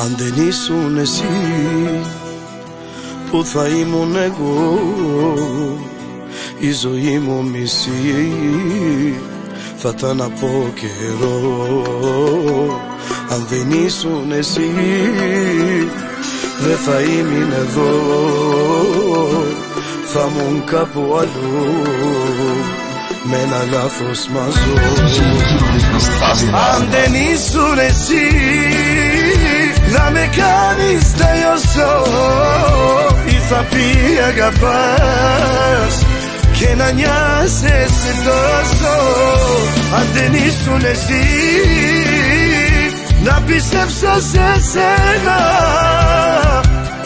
Αν δεν ήσουν εσύ, που θα ήμουν εγώ? Η ζωή μου μισή θα ήταν από καιρό. Αν δεν ήσουν εσύ, δεν θα ήμουν εδώ, θα ήμουν κάπου αλλού, με ένα λάθος μαζό. Αν δεν ήσουν εσύ, να με κάνεις να λιώσω, ή θα πει αγαπάς και να νοιάζεσαι τόσο. Αν δεν ήσουν εσύ, να πιστέψω σε σένα,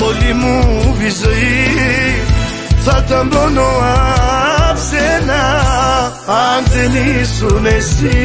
όλη μου η ζωή θα ήταν μόνο απ' σένα. Αν δεν ήσουν εσύ.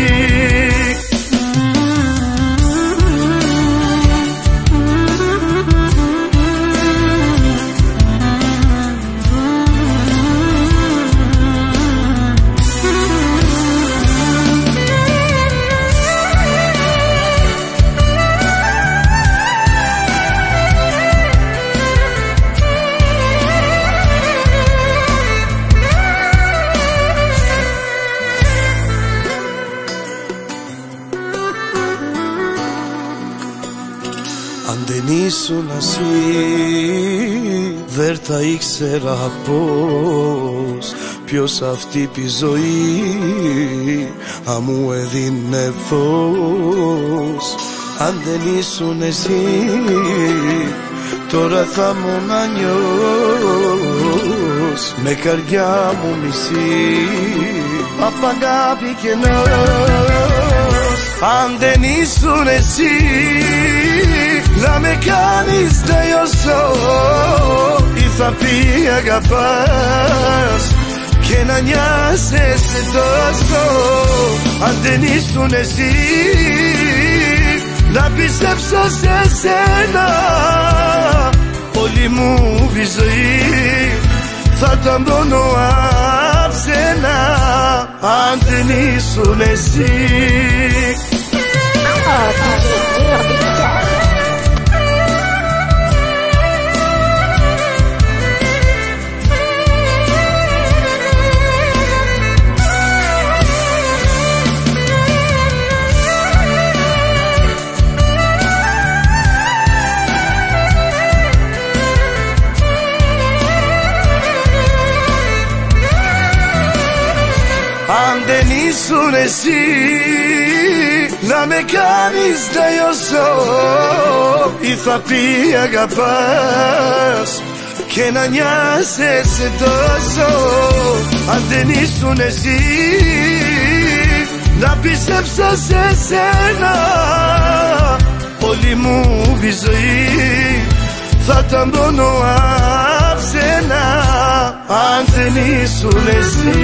Αν δεν ήσουν εσύ, δεν θα ήξερα πώς, ποιος αυτή η ζωή αν μου έδινε φως. Αν δεν ήσουν εσύ, τώρα θα ήμουν ανιός, με καρδιά μου μισή, απ' αγάπη κενός. Αν δεν ήσουν εσύ, να με κάνεις να λιώσω, ή θα πει αγαπάς και να νοιάζεσαι τόσο. Αν δεν ήσουν εσύ, να πιστέψω σε σένα, όλη μου η ζωή θα ήταν μόνο απ' σένα. Αν δεν ήσουν εσύ. Αν δεν ήσουν εσύ, να με κάνεις να λιώσω, ή θα πει αγαπάς και να νοιάζεσαι τόσο. Αν δεν ήσουν εσύ, να πιστέψω σε σένα, όλη μου η ζωή θα ήταν μόνο απ' σένα. Αν δεν ήσουν εσύ.